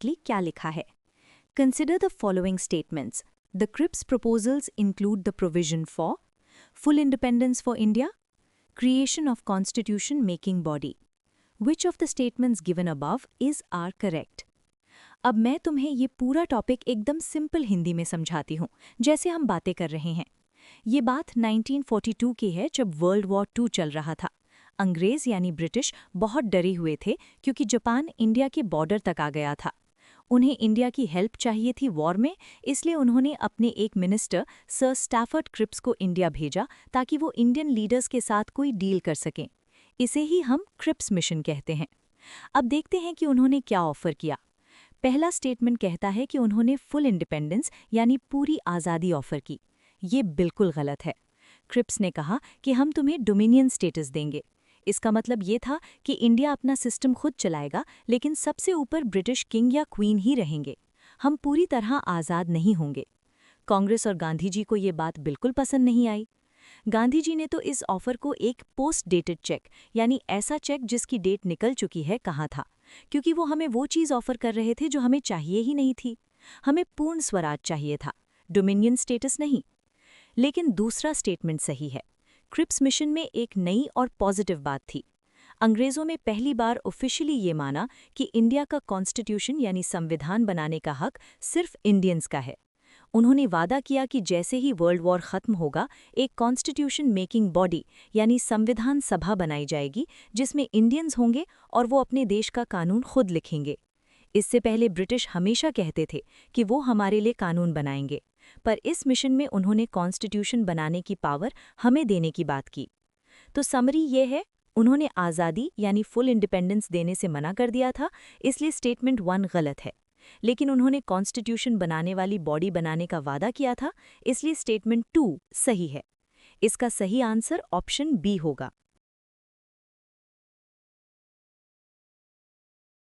क्या लिखा है। Consider the following statements. The CRIPS proposals include the provision for full independence for India, creation of constitution making body. Which of the statements given above is are correct? अब मैं तुम्हें ये पूरा topic एकदम simple Hindi में समझाती हूँ, जैसे हम बातें कर रहे हैं। ये बात 1942 की है, जब वर्ल्ड वॉर 2 चल रहा था। अंग्रेज यानी ब्रिटिश बहुत डरे हुए थे क्योंकि जापान इंडिया के बॉर्डर तक आ गया था। उन्हें इंडिया की हेल्प चाहिए थी वॉर में, इसलिए उन्होंने अपने एक मिनिस्टर सर स्टैफर्ड क्रिप्स को इंडिया भेजा ताकि वो इंडियन लीडर्स के साथ कोई डील कर सकें। इसे ही हम क्रिप्स मिशन कहते हैं। अब देखते हैं कि उन्होंने क्या ऑफर किया। पहला स्टेटमेंट कहता है कि उन्होंने फुल इंडिपेंडेंस यानी पूरी आज़ादी ऑफर की। ये बिल्कुल गलत है। क्रिप्स ने कहा कि हम तुम्हें डोमिनियन स्टेटस देंगे। इसका मतलब ये था कि इंडिया अपना सिस्टम खुद चलाएगा, लेकिन सबसे ऊपर ब्रिटिश किंग या क्वीन ही रहेंगे। हम पूरी तरह आज़ाद नहीं होंगे। कांग्रेस और गांधी जी को ये बात बिल्कुल पसंद नहीं आई। गांधी जी ने तो इस ऑफर को एक पोस्ट डेटेड चेक, यानी ऐसा चेक जिसकी डेट निकल चुकी है, कहा था, क्योंकि वो हमें वो चीज़ ऑफर कर रहे थे जो हमें चाहिए ही नहीं थी। हमें पूर्ण स्वराज चाहिए था, डोमिनियन स्टेटस नहीं। लेकिन दूसरा स्टेटमेंट सही है। क्रिप्स मिशन में एक नई और पॉजिटिव बात थी। अंग्रेज़ों में पहली बार ऑफिशियली ये माना कि इंडिया का कॉन्स्टिट्यूशन यानी संविधान बनाने का हक सिर्फ इंडियंस का है। उन्होंने वादा किया कि जैसे ही वर्ल्ड वॉर खत्म होगा, एक कॉन्स्टिट्यूशन मेकिंग बॉडी यानी संविधान सभा बनाई जाएगी, जिसमें इंडियंस होंगे और वो अपने देश का कानून खुद लिखेंगे। इससे पहले ब्रिटिश हमेशा कहते थे कि वो हमारे लिए कानून बनाएंगे, पर इस मिशन में उन्होंने कॉन्स्टिट्यूशन बनाने की पावर हमें देने की बात की। तो समरी ये है, उन्होंने आज़ादी यानी फुल इंडिपेंडेंस देने से मना कर दिया था, इसलिए स्टेटमेंट 1 गलत है। लेकिन उन्होंने कॉन्स्टिट्यूशन बनाने वाली बॉडी बनाने का वादा किया था, इसलिए स्टेटमेंट 2 सही है। इसका सही आंसर ऑप्शन बी होगा।